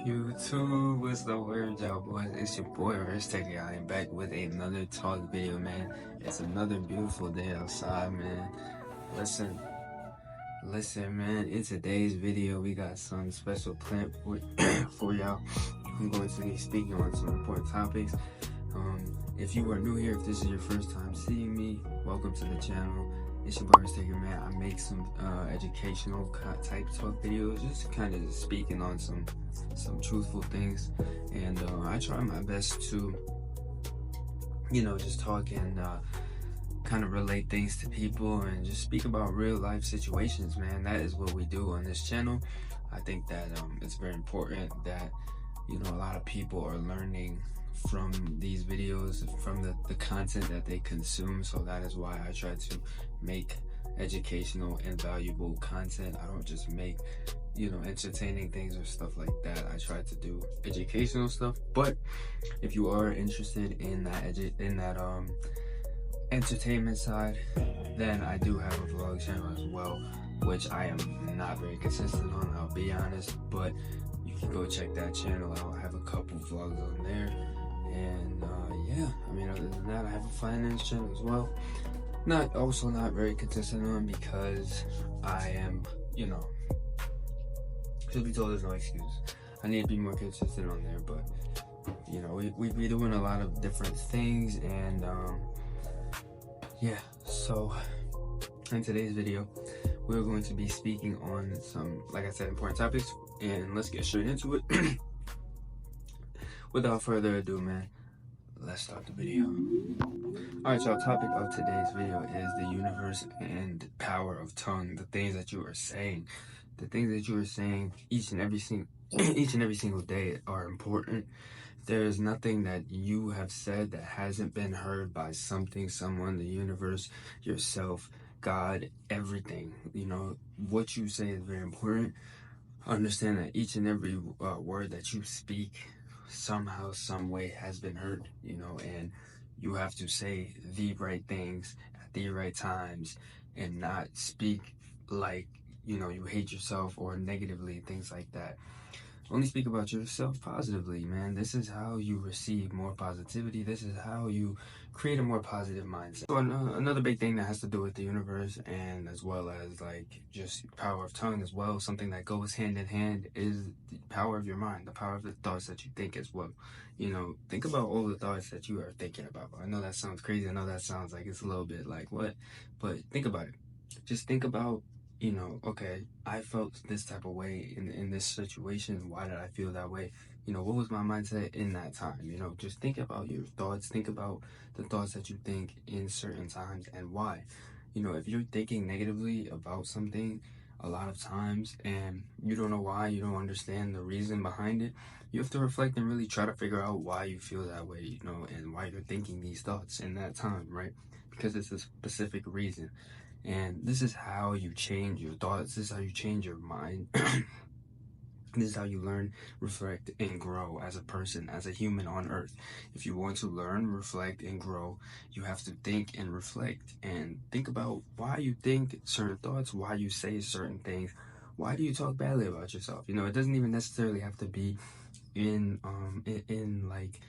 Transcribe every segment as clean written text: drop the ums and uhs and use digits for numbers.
YouTube, what's the word, y'all boys? It's your boy Itll. I am back with another talk video, man. It's another beautiful day outside, man. Listen, man. In today's video, we got some special planned for y'all. I'm going to be speaking on some important topics. If you are new here, if this is your first time seeing me, welcome to the channel. It's your boy Itll, man. I make some educational type talk videos, just kind of speaking on some truthful things, and I try my best to, just talk and kind of relate things to people and just speak about real life situations, man. That is what we do on this channel. I think that it's very important that a lot of people are learning from these videos, from the content that they consume. So that is why I try to make educational and valuable content. I don't just make entertaining things or stuff like that. I try to do educational stuff. But if you are interested in that entertainment side, then I do have a vlog channel as well, which I am not very consistent on, I'll be honest, but you can go check that channel out. I have a couple vlogs on there. And yeah, I mean, other than that, I have a finance channel as well. Also not very consistent on, because I am, truth be told, there's no excuse. I need to be more consistent on there, but we be doing a lot of different things, and yeah. So in today's video, we're going to be speaking on some, like I said, important topics, and let's get straight into it. Without further ado, man, let's start the video. Alright, y'all, topic of today's video is the universe and power of tongue. The things that you are saying. The things that you are saying each and every single day are important. There is nothing that you have said that hasn't been heard by something, someone, the universe, yourself, God, everything. What you say is very important. Understand that each and every word that you speak somehow, some way has been heard, and you have to say the right things at the right times and not speak like, you hate yourself or negatively, things like that. Only speak about yourself positively, man. This is how you receive more positivity. This is how you create a more positive mindset. So another big thing that has to do with the universe, and as well as like just power of tongue as well, something that goes hand in hand, is the power of your mind, the power of the thoughts that you think as well. Think about all the thoughts that you are thinking about. I know that sounds crazy. I know that sounds like it's a little bit like what, but think about it. Just think about, okay, I felt this type of way in this situation. Why did I feel that way? What was my mindset in that time? Just think about your thoughts. Think about the thoughts that you think in certain times and why. If you're thinking negatively about something a lot of times and you don't know why, you don't understand the reason behind it, you have to reflect and really try to figure out why you feel that way, and why you're thinking these thoughts in that time, right? Because it's a specific reason. And this is how you change your thoughts. This is how you change your mind. This is how you learn, reflect, and grow as a person, as a human on earth. If you want to learn, reflect, and grow, you have to think and reflect and think about why you think certain thoughts, why you say certain things, why do you talk badly about yourself. It doesn't even necessarily have to be in like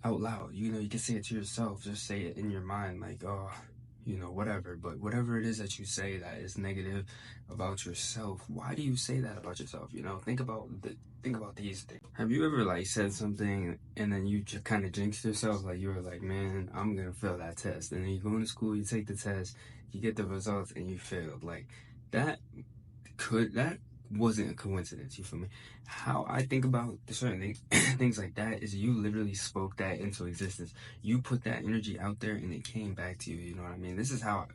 out loud. You can say it to yourself. Just say it in your mind, like, oh, whatever. But whatever it is that you say that is negative about yourself, why do you say that about yourself? Think about these things. Have you ever like said something and then you just kind of jinxed yourself? Like you were like, man, I'm gonna fail that test, and then you go into school, you take the test, you get the results, and you failed. Like that wasn't a coincidence. You feel me? How I think about certain things, things like that, is you literally spoke that into existence. You put that energy out there and it came back to you. You know what I mean? This is how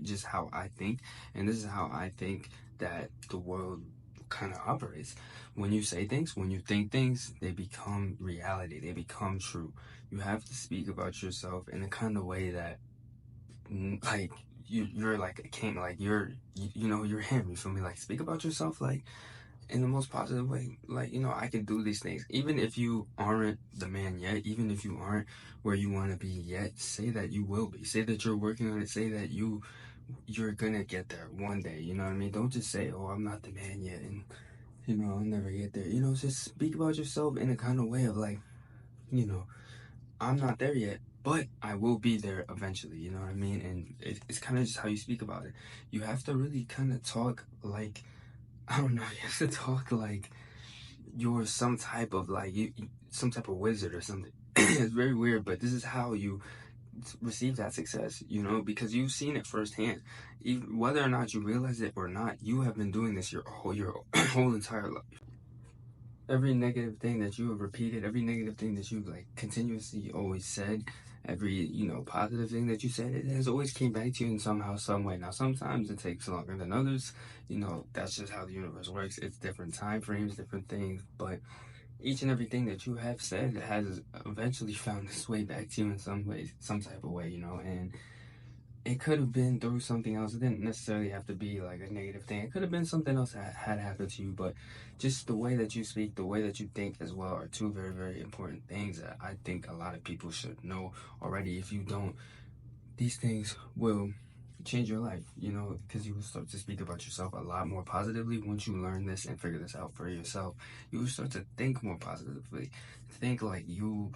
I think, and this is how I think that the world kind of operates. When you say things, when you think things, they become reality. They become true. You have to speak about yourself in a kind of way that, like, you're like a king, like you're him. You feel me? Like, speak about yourself like in the most positive way. Like, I can do these things. Even if you aren't the man yet, even if you aren't where you want to be yet, say that you will be. Say that you're working on it. Say that you're gonna get there one day. You know what I mean? Don't just say, oh, I'm not the man yet, and you know, I'll never get there. You know, just speak about yourself in a kind of way of like, you know, I'm not there yet, but I will be there eventually, you know what I mean? And it's kind of just how you speak about it. You have to really kind of talk like, I don't know, you have to talk like you're some type of like, some type of wizard or something. It's very weird, but this is how you receive that success, you know, because you've seen it firsthand. Even, whether or not you realize it or not, you have been doing this your whole entire life. Every negative thing that you have repeated, every negative thing that you've like continuously always said, every, you know, positive thing that you said, it has always came back to you in somehow, some way. Now, sometimes it takes longer than others. You know, that's just how the universe works. It's different time frames, different things, but each and everything that you have said has eventually found its way back to you in some way, some type of way, you know, and it could have been through something else. It didn't necessarily have to be like a negative thing. It could have been something else that had happened to you, but just the way that you speak, the way that you think as well are two very, very important things that I think a lot of people should know already. If you don't, these things will change your life, you know, because you will start to speak about yourself a lot more positively once you learn this and figure this out for yourself. You will start to think more positively, think like you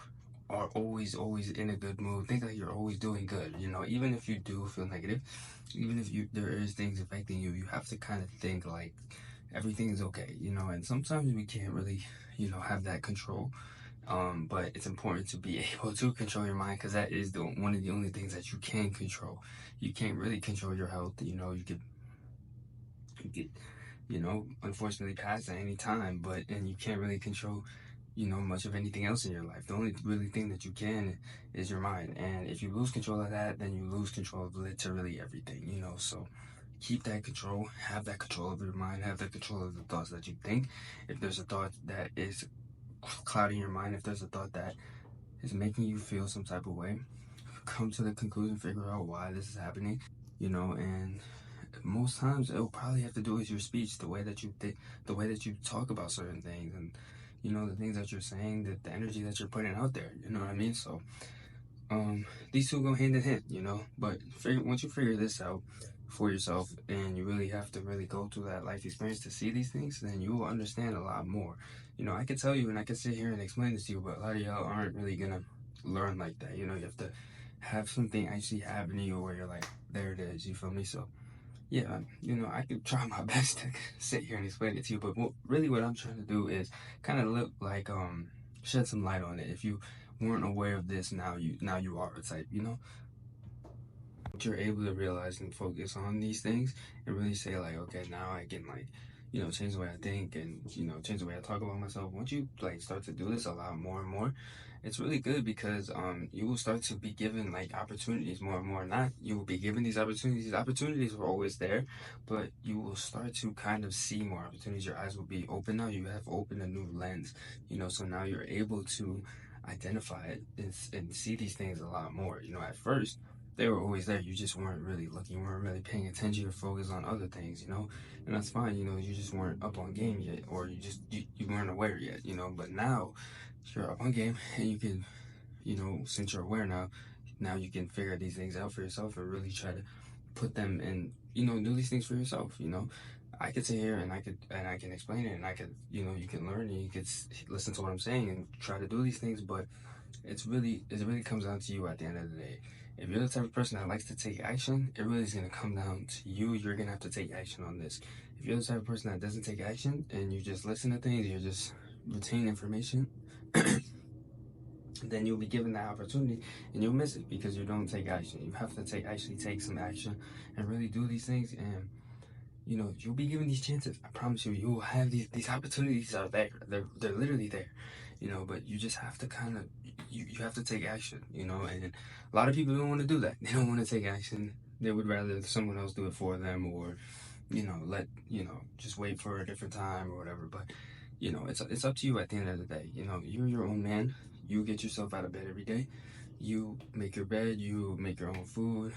are always in a good mood, think like you're always doing good, you know, even if you do feel negative, even if there is things affecting you, you have to kind of think like everything is okay, you know. And sometimes we can't really, you know, have that control, but it's important to be able to control your mind, because that is one of the only things that you can control. You can't really control your health. You know, you could, you know, unfortunately pass at any time, but and you can't really control, you know, much of anything else in your life. The only really thing that you can is your mind, and if you lose control of that, then you lose control of literally everything. You know, so keep that control, have that control of your mind, have that control of the thoughts that you think. If there's a thought that is clouding your mind, if there's a thought that is making you feel some type of way, come to the conclusion, figure out why this is happening, you know. And most times it'll probably have to do with your speech, the way that you think, the way that you talk about certain things, and you know, the things that you're saying, the energy that you're putting out there, you know what I mean? So these two go hand in hand, you know. But once you figure this out for yourself, and you really have to really go through that life experience to see these things, then you will understand a lot more. You know, I could tell you and I could sit here and explain this to you, but a lot of y'all aren't really gonna learn like that. You know, you have to have something actually happen to you where you're like, there it is, you feel me? So yeah, you know, I could try my best to sit here and explain it to you, but really what I'm trying to do is kind of look like shed some light on it. If you weren't aware of this, now you are a type, you know. You're able to realize and focus on these things and really say like, okay, now I can like, you know, change the way I think, and you know, change the way I talk about myself. Once you like start to do this a lot more and more, it's really good, because you will start to be given like opportunities more and more. Not you will be given these opportunities. Opportunities were always there, but you will start to kind of see more opportunities. Your eyes will be open now. You have opened a new lens, you know, so now you're able to identify it and see these things a lot more. You know, at first they were always there. You just weren't really looking. You weren't really paying attention. You're focused on other things, you know, and that's fine. You know, you just weren't up on game yet, or you weren't aware yet, you know. But now you're up on game, and you can, you know, since you're aware now you can figure these things out for yourself and really try to put them in, you know, do these things for yourself, you know. I could sit here and I can explain it, and I could, you know, you can learn and you could listen to what I'm saying and try to do these things, but it really comes down to you at the end of the day. If you're the type of person that likes to take action, it really is going to come down to you. You're going to have to take action on this. If you're the type of person that doesn't take action and you just listen to things, you just retain information, then you'll be given that opportunity and you'll miss it because you don't take action. You have to actually take some action and really do these things, and you know, you'll be given these chances. I promise you, you will have these opportunities are there. They're literally there, you know. But you just have to kind of you have to take action, you know. And a lot of people don't want to do that. They don't want to take action. They would rather someone else do it for them, or you know, just wait for a different time or whatever. But you know, it's up to you at the end of the day. You know, you're your own man. You get yourself out of bed every day. You make your bed. You make your own food.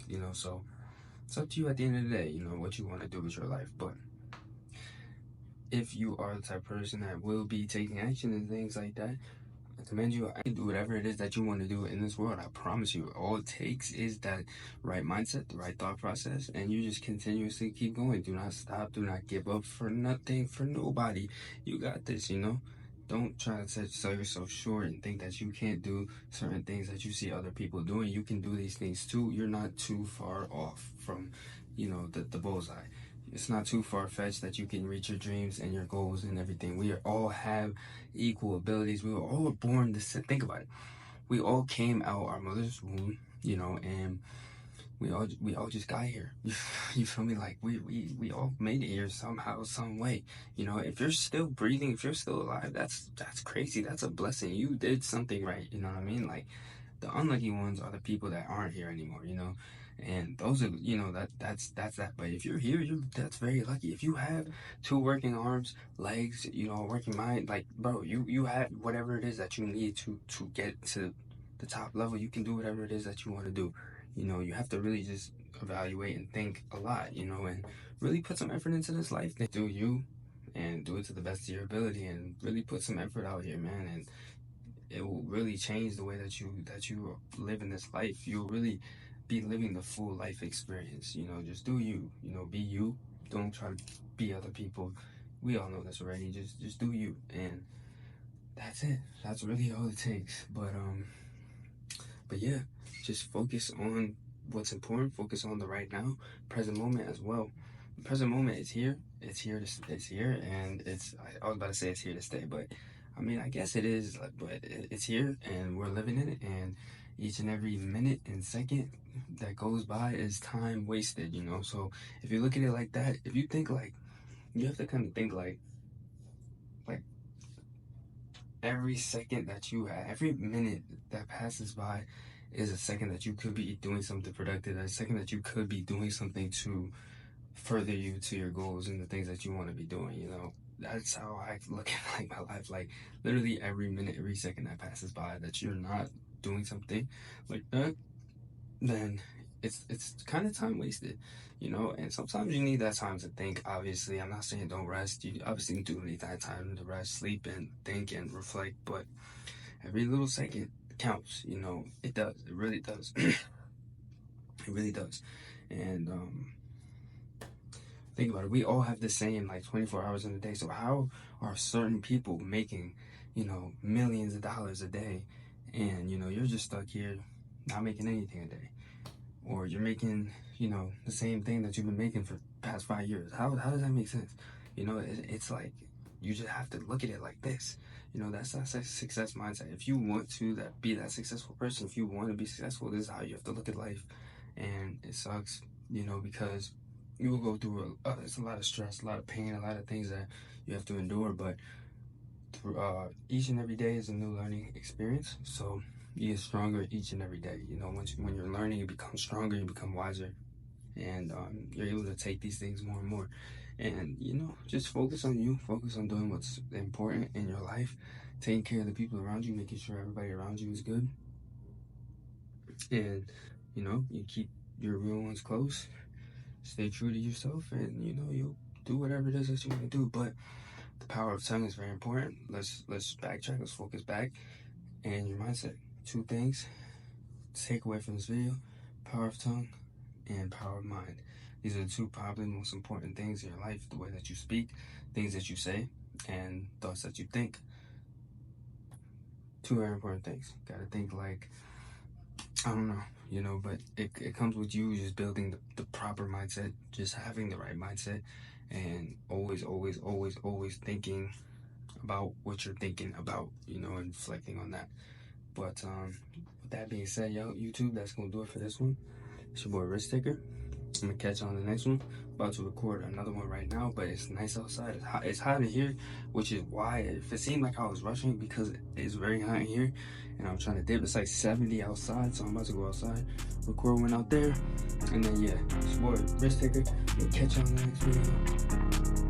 You know, so it's up to you at the end of the day, you know, what you want to do with your life. But if you are the type of person that will be taking action and things like that, commend you. I can do whatever it is that you want to do in this world. I promise you. All it takes is that right mindset, the right thought process, and you just continuously keep going. Do not stop. Do not give up for nothing, for nobody. You got this, you know? Don't try to sell yourself short and think that you can't do certain things that you see other people doing. You can do these things too. You're not too far off from, you know, the bullseye. It's not too far-fetched that you can reach your dreams and your goals and everything. We all have equal abilities. We were all born to think about it. We all came out our mother's womb, you know, and we all just got here. You feel me? Like we all made it here somehow, some way. You know, if you're still breathing, if you're still alive, that's crazy. That's a blessing. You did something right. You know what I mean? Like, the unlucky ones are the people that aren't here anymore, you know, and those are, you know, that's that. But if you're here, that's very lucky. If you have 2 working arms, legs, you know, working mind, like, bro, you have whatever it is that you need to get to the top level. You can do whatever it is that you want to do. You know, you have to really just evaluate and think a lot, you know, and really put some effort into this life. Do you, and do it to the best of your ability, and really put some effort out here, man. And it will really change the way that you live in this life. You'll really be living the full life experience. You know, just do you. You know, be you. Don't try to be other people. We all know this already. Just do you, and that's it. That's really all it takes. But yeah, just focus on what's important. Focus on the right now, present moment as well. The present moment is here. It's here, and I was about to say it's here to stay, but I mean, I guess it is, but it's here, and we're living in it, and each and every minute and second that goes by is time wasted, you know? So if you look at it like that, if you think like, you have to kind of think like every second that you have, every minute that passes by is a second that you could be doing something productive, a second that you could be doing something to further you to your goals and the things that you want to be doing, you know? That's how I look at like my life. Like, literally every minute, every second that passes by that you're not doing something like that, then it's kind of time wasted, you know? And sometimes you need that time to think. Obviously, I'm not saying don't rest. You obviously do need that time to rest, sleep, and think and reflect, but every little second counts, you know? It does. It really does. It really does. And think about it. We all have the same, like, 24 hours in a day. So how are certain people making, you know, millions of dollars a day, and, you know, you're just stuck here not making anything a day? Or you're making, you know, the same thing that you've been making for the past 5 years. How does that make sense? You know, it's like, you just have to look at it like this. You know, that's that success mindset. If you want to be that successful person, if you want to be successful, this is how you have to look at life. And it sucks, you know, because you will go through it's a lot of stress, a lot of pain, a lot of things that you have to endure. But each and every day is a new learning experience. So you get stronger each and every day. You know, when you're learning, you become stronger, you become wiser, and you're able to take these things more and more. And, you know, just focus on you, focus on doing what's important in your life, taking care of the people around you, making sure everybody around you is good. And, you know, you keep your real ones close, stay true to yourself, and, you know, you'll do whatever it is that you want to do. But the power of tongue is very important. Let's backtrack, let's focus back. And your mindset. 2 things to take away from this video: power of tongue and power of mind. These are the 2 probably most important things in your life: the way that you speak, things that you say, and thoughts that you think. 2 very important things. Gotta think like, I don't know, you know, but it comes with you just building the proper mindset, just having the right mindset, and always thinking about what you're thinking about, you know, and reflecting on that. But with that being said, yo, YouTube, that's gonna do it for this one. It's your boy Risk Taker. I'm gonna catch you on the next one. About to record another one right now, but it's nice outside. It's hot in here, which is why if it seemed like I was rushing, because it's very hot in here and I'm trying to dip. It's like 70 outside, so I'm about to go outside, record one out there, and then yeah, it's your boy Risk Taker. I'm gonna catch you on the next video.